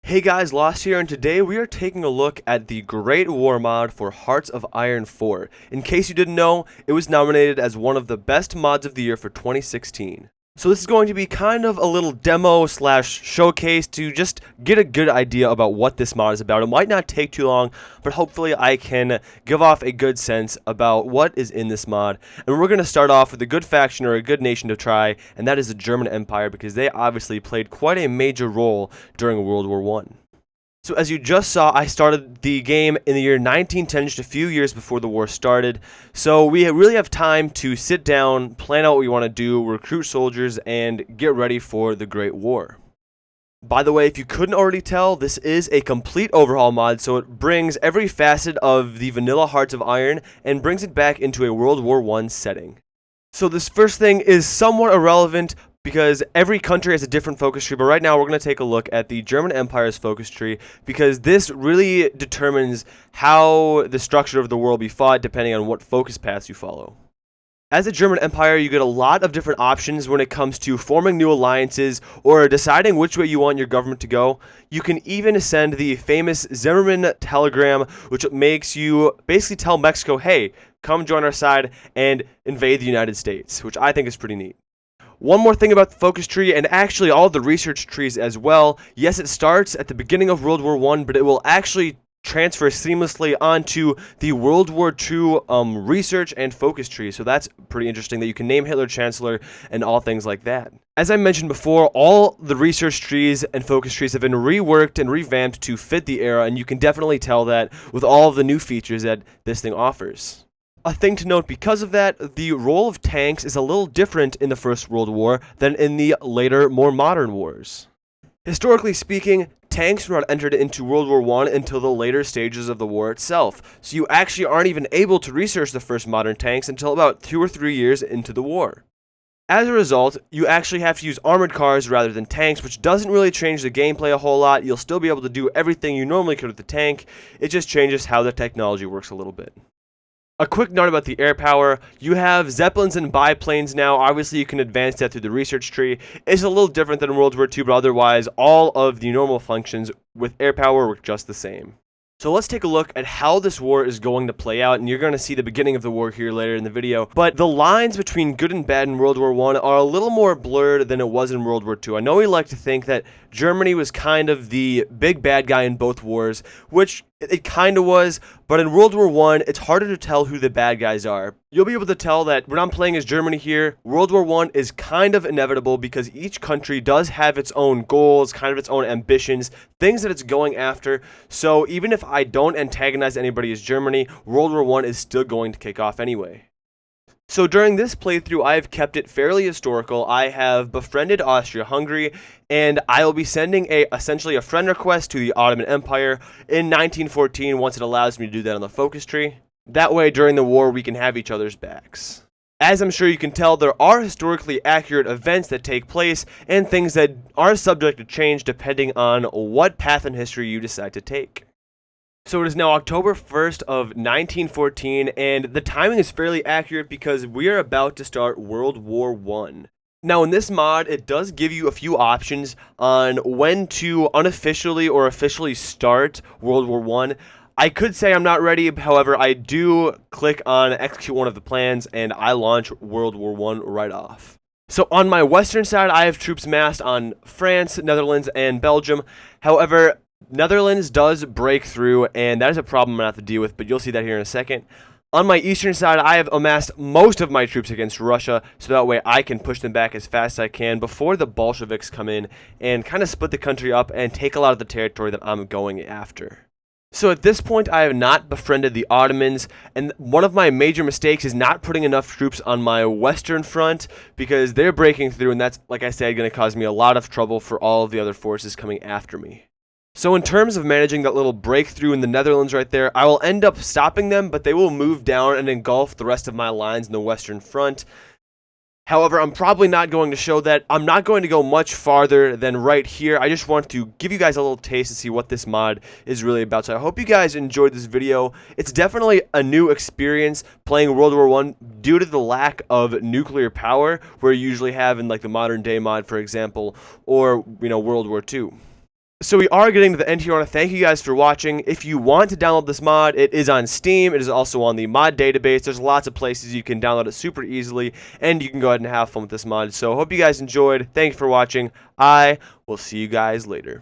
Hey guys, Lost here, and today we are taking a look at the Great War mod for Hearts of Iron 4. In case you didn't know, it was nominated as one of the best mods of the year for 2016. So this is going to be kind of a little demo slash showcase to just get a good idea about what this mod is about. It might not take too long, but hopefully I can give off a good sense about what is in this mod. And we're going to start off with a good faction or a good nation to try, and that is the German Empire, because they obviously played quite a major role during World War I. So as you just saw, I started the game in the year 1910, just a few years before the war started. So we really have time to sit down, plan out what we want to do, recruit soldiers, and get ready for the Great War. By the way, if you couldn't already tell, this is a complete overhaul mod, so it brings every facet of the vanilla Hearts of Iron and brings it back into a World War I setting. So this first thing is somewhat irrelevant, because every country has a different focus tree, but right now we're going to take a look at the German Empire's focus tree, because this really determines how the structure of the war will be fought depending on what focus paths you follow. As a German Empire, you get a lot of different options when it comes to forming new alliances or deciding which way you want your government to go. You can even send the famous Zimmerman telegram, which makes you basically tell Mexico, hey, come join our side and invade the United States, which I think is pretty neat. One more thing about the focus tree, and actually all the research trees as well. Yes, it starts at the beginning of World War I, but it will actually transfer seamlessly onto the World War II research and focus tree. So that's pretty interesting that you can name Hitler Chancellor and all things like that. As I mentioned before, all the research trees and focus trees have been reworked and revamped to fit the era, and you can definitely tell that with all of the new features that this thing offers. A thing to note because of that, the role of tanks is a little different in the First World War than in the later, more modern wars. Historically speaking, tanks were not entered into World War I until the later stages of the war itself, so you actually aren't even able to research the first modern tanks until about 2 or 3 years into the war. As a result, you actually have to use armored cars rather than tanks, which doesn't really change the gameplay a whole lot. You'll still be able to do everything you normally could with the tank, it just changes how the technology works a little bit. A quick note about the air power, you have Zeppelins and biplanes now. Obviously you can advance that through the research tree. It's a little different than World War II, but otherwise all of the normal functions with air power work just the same. So let's take a look at how this war is going to play out, and you're going to see the beginning of the war here later in the video. But the lines between good and bad in World War I are a little more blurred than it was in World War II. I know we like to think that Germany was kind of the big bad guy in both wars, which it kind of was, but in World War I, it's harder to tell who the bad guys are. You'll be able to tell that when I'm playing as Germany here, World War I is kind of inevitable because each country does have its own goals, kind of its own ambitions, things that it's going after. So even if I don't antagonize anybody as Germany, World War I is still going to kick off anyway. So during this playthrough, I have kept it fairly historical. I have befriended Austria-Hungary, and I will be sending essentially a friend request to the Ottoman Empire in 1914 once it allows me to do that on the focus tree. That way, during the war, we can have each other's backs. As I'm sure you can tell, there are historically accurate events that take place and things that are subject to change depending on what path in history you decide to take. So it is now October 1st of 1914, and the timing is fairly accurate because we are about to start World War I. Now in this mod, it does give you a few options on when to unofficially or officially start World War I. I could say I'm not ready, however, I do click on execute one of the plans, and I launch World War I right off. So on my western side, I have troops massed on France, Netherlands, and Belgium. However, Netherlands does break through, and that is a problem I'm going to have to deal with, but you'll see that here in a second. On my eastern side, I have amassed most of my troops against Russia, so that way I can push them back as fast as I can before the Bolsheviks come in and kind of split the country up and take a lot of the territory that I'm going after. So at this point, I have not befriended the Ottomans, and one of my major mistakes is not putting enough troops on my western front because they're breaking through, and that's, like I said, going to cause me a lot of trouble for all of the other forces coming after me. So in terms of managing that little breakthrough in the Netherlands right there, I will end up stopping them, but they will move down and engulf the rest of my lines in the Western Front. However, I'm probably not going to show that. I'm not going to go much farther than right here. I just want to give you guys a little taste to see what this mod is really about. So I hope you guys enjoyed this video. It's definitely a new experience playing World War I due to the lack of nuclear power, where you usually have in like the modern day mod, for example, or World War II. So we are getting to the end here. I want to thank you guys for watching. If you want to download this mod, it is on Steam. It is also on the mod database. There's lots of places you can download it super easily, and you can go ahead and have fun with this mod. So I hope you guys enjoyed. Thanks for watching. I will see you guys later.